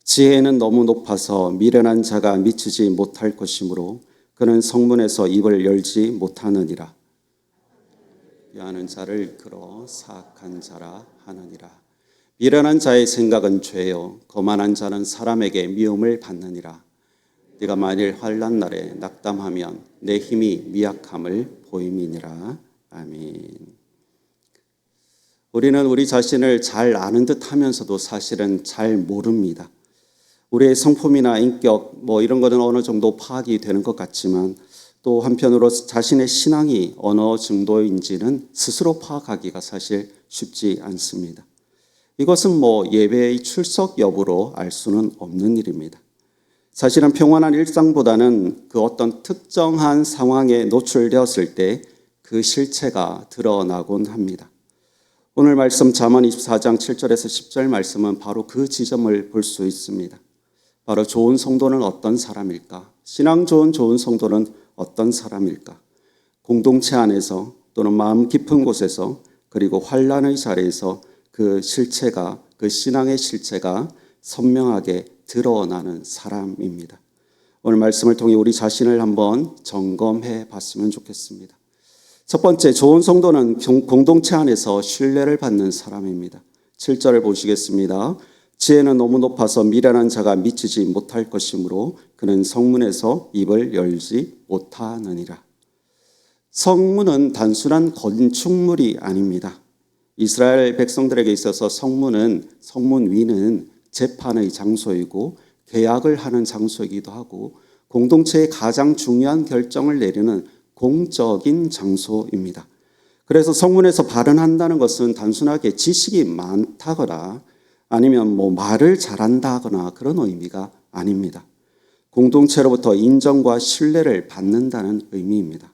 지혜는 너무 높아서 미련한 자가 미치지 못할 것이므로 그는 성문에서 입을 열지 못하느니라. 비하는 자를 끌어 사악한 자라 하느니라. 미련한 자의 생각은 죄요 거만한 자는 사람에게 미움을 받느니라. 네가 만일 환난 날에 낙담하면 내 힘이 미약함을 보임이니라. 아멘. 우리는 우리 자신을 잘 아는 듯 하면서도 사실은 잘 모릅니다. 우리의 성품이나 인격 이런 거는 어느 정도 파악이 되는 것 같지만 또 한편으로 자신의 신앙이 어느 정도인지는 스스로 파악하기가 사실 쉽지 않습니다. 이것은 예배의 출석 여부로 알 수는 없는 일입니다. 사실은 평안한 일상보다는 그 어떤 특정한 상황에 노출되었을 때 그 실체가 드러나곤 합니다. 오늘 말씀 잠언 24장 7절에서 10절 말씀은 바로 그 지점을 볼 수 있습니다. 바로 좋은 성도는 어떤 사람일까? 신앙 좋은 성도는 어떤 사람일까? 공동체 안에서 또는 마음 깊은 곳에서 그리고 환난의 자리에서 그 실체가, 그 신앙의 실체가 선명하게 드러나는 사람입니다. 오늘 말씀을 통해 우리 자신을 한번 점검해 봤으면 좋겠습니다. 첫 번째, 좋은 성도는 공동체 안에서 신뢰를 받는 사람입니다. 7절을 보시겠습니다. 지혜는 너무 높아서 미련한 자가 미치지 못할 것이므로 그는 성문에서 입을 열지 못하느니라. 성문은 단순한 건축물이 아닙니다. 이스라엘 백성들에게 있어서 성문 위는 재판의 장소이고 계약을 하는 장소이기도 하고 공동체의 가장 중요한 결정을 내리는 공적인 장소입니다. 그래서 성문에서 발언한다는 것은 단순하게 지식이 많다거나 아니면 말을 잘한다거나 그런 의미가 아닙니다. 공동체로부터 인정과 신뢰를 받는다는 의미입니다.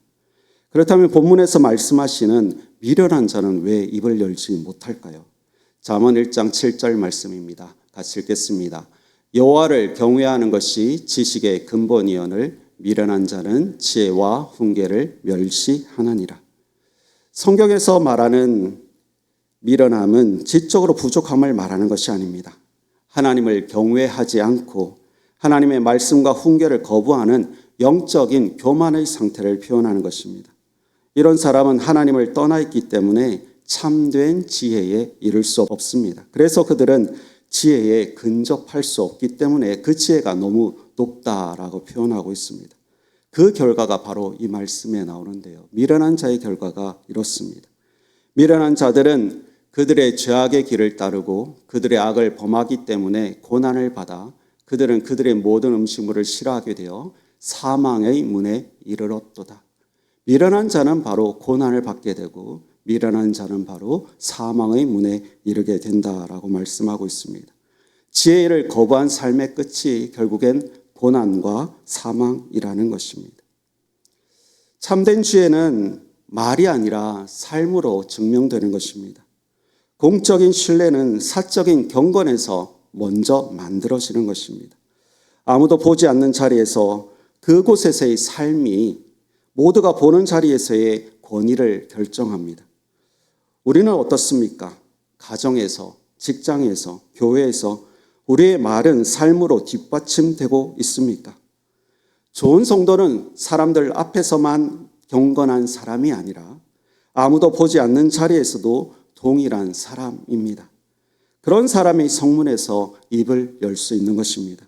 그렇다면 본문에서 말씀하시는 미련한 자는 왜 입을 열지 못할까요? 잠언 1장 7절 말씀입니다. 같이 읽겠습니다. 여호와를 경외하는 것이 지식의 근본이오늘 미련한 자는 지혜와 훈계를 멸시하느니라. 성경에서 말하는 미련함은 지적으로 부족함을 말하는 것이 아닙니다. 하나님을 경외하지 않고 하나님의 말씀과 훈계를 거부하는 영적인 교만의 상태를 표현하는 것입니다. 이런 사람은 하나님을 떠나 있기 때문에 참된 지혜에 이를 수 없습니다. 그래서 그들은 지혜에 근접할 수 없기 때문에 그 지혜가 너무 높다라고 표현하고 있습니다. 그 결과가 바로 이 말씀에 나오는데요. 미련한 자의 결과가 이렇습니다. 미련한 자들은 그들의 죄악의 길을 따르고 그들의 악을 범하기 때문에 고난을 받아 그들은 그들의 모든 음식물을 싫어하게 되어 사망의 문에 이르렀도다. 미련한 자는 바로 고난을 받게 되고 미련한 자는 바로 사망의 문에 이르게 된다라고 말씀하고 있습니다. 지혜를 거부한 삶의 끝이 결국엔 고난과 사망이라는 것입니다. 참된 지혜는 말이 아니라 삶으로 증명되는 것입니다. 공적인 신뢰는 사적인 경건에서 먼저 만들어지는 것입니다. 아무도 보지 않는 자리에서 그곳에서의 삶이 모두가 보는 자리에서의 권위를 결정합니다. 우리는 어떻습니까? 가정에서, 직장에서, 교회에서 우리의 말은 삶으로 뒷받침되고 있습니까? 좋은 성도는 사람들 앞에서만 경건한 사람이 아니라 아무도 보지 않는 자리에서도 동일한 사람입니다. 그런 사람이 성문에서 입을 열 수 있는 것입니다.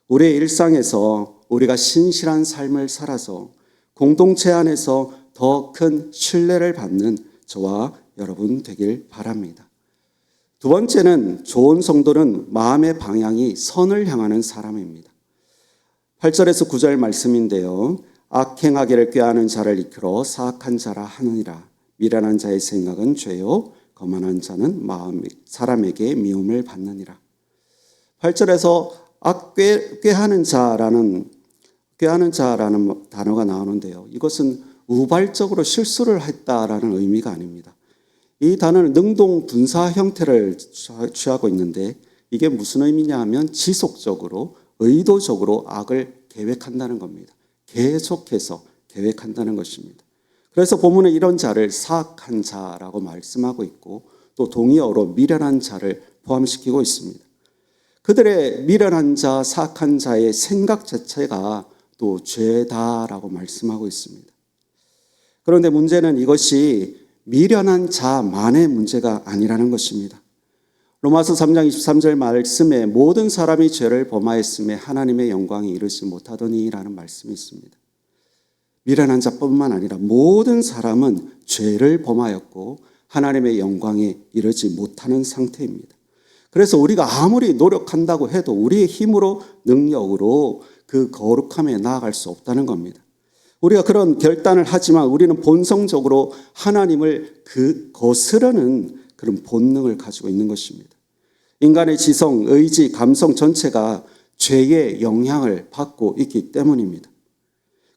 우리의 일상에서 우리가 신실한 삶을 살아서 공동체 안에서 더 큰 신뢰를 받는 저와 여러분 되길 바랍니다. 두 번째는 좋은 성도는 마음의 방향이 선을 향하는 사람입니다. 8절에서 9절 말씀인데요. 악행하기를 꾀하는 자를 이끌어 사악한 자라 하느니라. 미련한 자의 생각은 죄요 거만한 자는 사람에게 미움을 받느니라. 8절에서 꾀하는 자라는 단어가 나오는데요. 이것은 우발적으로 실수를 했다라는 의미가 아닙니다. 이 단어는 능동 분사 형태를 취하고 있는데 이게 무슨 의미냐 하면 지속적으로 의도적으로 악을 계획한다는 겁니다. 계속해서 계획한다는 것입니다. 그래서 본문에 이런 자를 사악한 자라고 말씀하고 있고 또 동의어로 미련한 자를 포함시키고 있습니다. 그들의 미련한 자, 사악한 자의 생각 자체가 또 죄다라고 말씀하고 있습니다. 그런데 문제는 이것이 미련한 자만의 문제가 아니라는 것입니다. 로마서 3장 23절 말씀에 모든 사람이 죄를 범하였음에 하나님의 영광이 이르지 못하더니라는 말씀이 있습니다. 미련한 자뿐만 아니라 모든 사람은 죄를 범하였고 하나님의 영광에 이르지 못하는 상태입니다. 그래서 우리가 아무리 노력한다고 해도 우리의 힘으로 능력으로 그 거룩함에 나아갈 수 없다는 겁니다. 우리가 그런 결단을 하지만 우리는 본성적으로 하나님을 거스르는 그런 본능을 가지고 있는 것입니다. 인간의 지성, 의지, 감성 전체가 죄의 영향을 받고 있기 때문입니다.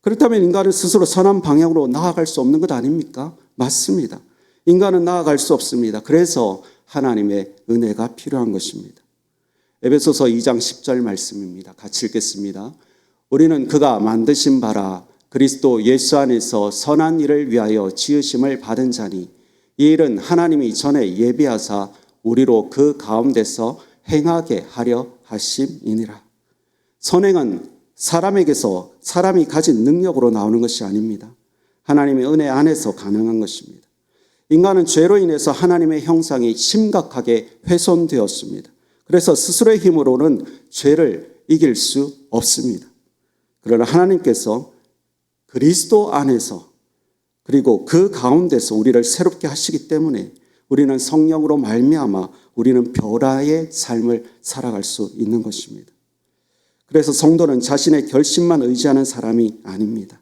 그렇다면 인간은 스스로 선한 방향으로 나아갈 수 없는 것 아닙니까? 맞습니다. 인간은 나아갈 수 없습니다. 그래서 하나님의 은혜가 필요한 것입니다. 에베소서 2장 10절 말씀입니다. 같이 읽겠습니다. 우리는 그가 만드신 바라 그리스도 예수 안에서 선한 일을 위하여 지으심을 받은 자니 이 일은 하나님이 전에 예비하사 우리로 그 가운데서 행하게 하려 하심이니라. 선행은 사람에게서 사람이 가진 능력으로 나오는 것이 아닙니다. 하나님의 은혜 안에서 가능한 것입니다. 인간은 죄로 인해서 하나님의 형상이 심각하게 훼손되었습니다. 그래서 스스로의 힘으로는 죄를 이길 수 없습니다. 그러나 하나님께서 그리스도 안에서 그리고 그 가운데서 우리를 새롭게 하시기 때문에 우리는 성령으로 말미암아 우리는 변화의 삶을 살아갈 수 있는 것입니다. 그래서 성도는 자신의 결심만 의지하는 사람이 아닙니다.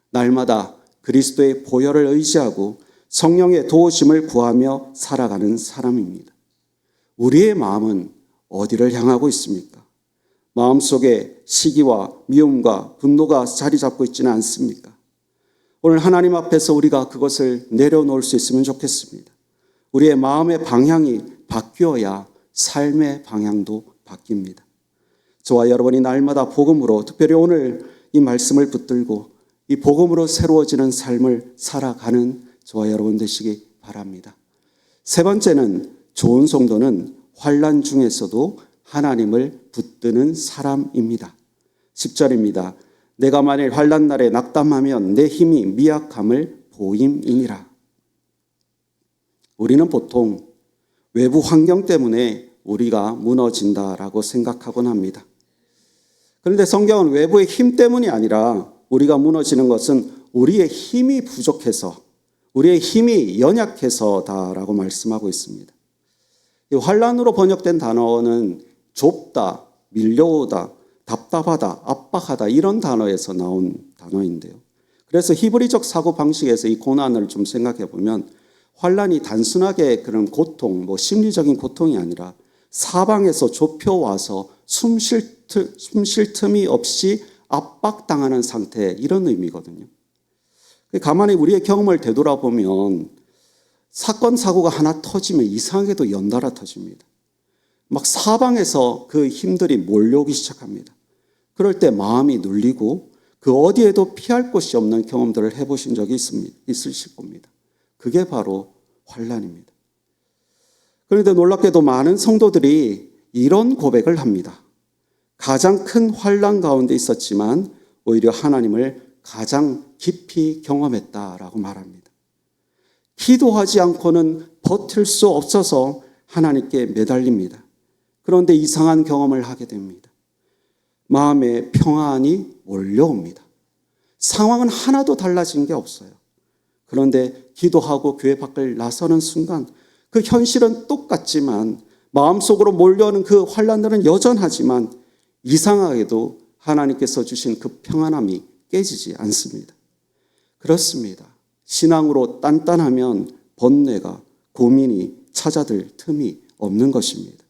날마다 그리스도의 보혈을 의지하고 성령의 도우심을 구하며 살아가는 사람입니다. 우리의 마음은 어디를 향하고 있습니까? 마음속에 시기와 미움과 분노가 자리 잡고 있지는 않습니까? 오늘 하나님 앞에서 우리가 그것을 내려놓을 수 있으면 좋겠습니다. 우리의 마음의 방향이 바뀌어야 삶의 방향도 바뀝니다. 저와 여러분이 날마다 복음으로, 특별히 오늘 이 말씀을 붙들고 이 복음으로 새로워지는 삶을 살아가는 저와 여러분 되시기 바랍니다. 세 번째는 좋은 성도는 환난 중에서도 하나님을 붙드는 사람입니다. 10절입니다. 내가 만일 환난 날에 낙담하면 내 힘이 미약함을 보임이니라. 우리는 보통 외부 환경 때문에 우리가 무너진다라고 생각하곤 합니다. 그런데 성경은 외부의 힘 때문이 아니라 우리가 무너지는 것은 우리의 힘이 부족해서, 우리의 힘이 연약해서다라고 말씀하고 있습니다. 이 환난으로 번역된 단어는 좁다, 밀려오다, 답답하다, 압박하다 이런 단어에서 나온 단어인데요. 그래서 히브리적 사고 방식에서 이 고난을 좀 생각해 보면 환난이 단순하게 그런 고통, 심리적인 고통이 아니라 사방에서 좁혀와서 숨 쉴 틈이 없이 압박당하는 상태, 이런 의미거든요. 가만히 우리의 경험을 되돌아보면 사건, 사고가 하나 터지면 이상하게도 연달아 터집니다. 막 사방에서 그 힘들이 몰려오기 시작합니다. 그럴 때 마음이 눌리고 그 어디에도 피할 곳이 없는 경험들을 해보신 적이 있으실 겁니다. 그게 바로 환난입니다. 그런데 놀랍게도 많은 성도들이 이런 고백을 합니다. 가장 큰 환난 가운데 있었지만 오히려 하나님을 가장 깊이 경험했다라고 말합니다. 기도하지 않고는 버틸 수 없어서 하나님께 매달립니다. 그런데 이상한 경험을 하게 됩니다. 마음에 평안이 몰려옵니다. 상황은 하나도 달라진 게 없어요. 그런데 기도하고 교회 밖을 나서는 순간 그 현실은 똑같지만 마음속으로 몰려오는 그 환난들은 여전하지만 이상하게도 하나님께서 주신 그 평안함이 깨지지 않습니다. 그렇습니다. 신앙으로 단단하면 번뇌가, 고민이 찾아들 틈이 없는 것입니다.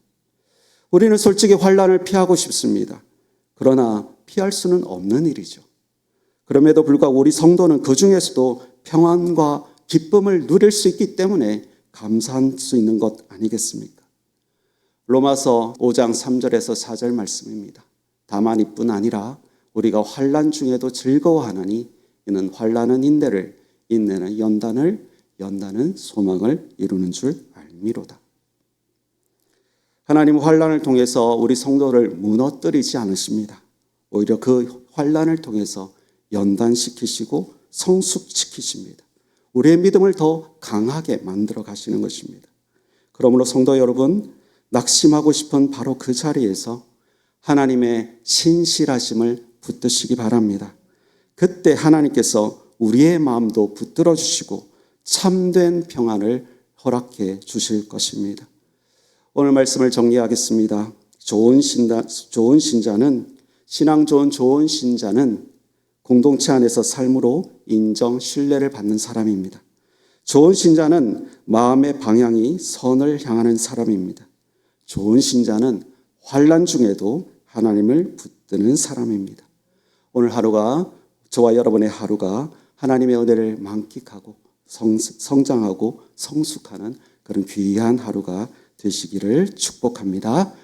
우리는 솔직히 환난을 피하고 싶습니다. 그러나 피할 수는 없는 일이죠. 그럼에도 불구하고 우리 성도는 그 중에서도 평안과 기쁨을 누릴 수 있기 때문에 감사할 수 있는 것 아니겠습니까? 로마서 5장 3절에서 4절 말씀입니다. 다만 이뿐 아니라 우리가 환난 중에도 즐거워하나니 이는 환난은 인내를, 인내는 연단을, 연단은 소망을 이루는 줄 알미로다. 하나님은 환난을 통해서 우리 성도를 무너뜨리지 않으십니다. 오히려 그 환난을 통해서 연단시키시고 성숙시키십니다. 우리의 믿음을 더 강하게 만들어 가시는 것입니다. 그러므로 성도 여러분, 낙심하고 싶은 바로 그 자리에서 하나님의 신실하심을 붙드시기 바랍니다. 그때 하나님께서 우리의 마음도 붙들어 주시고 참된 평안을 허락해 주실 것입니다. 오늘 말씀을 정리하겠습니다. 좋은 신자는, 신앙 좋은 신자는 공동체 안에서 삶으로 인정, 신뢰를 받는 사람입니다. 좋은 신자는 마음의 방향이 선을 향하는 사람입니다. 좋은 신자는 환난 중에도 하나님을 붙드는 사람입니다. 오늘 하루가, 저와 여러분의 하루가 하나님의 은혜를 만끽하고 성장하고 성숙하는 그런 귀한 하루가 되시기를 축복합니다.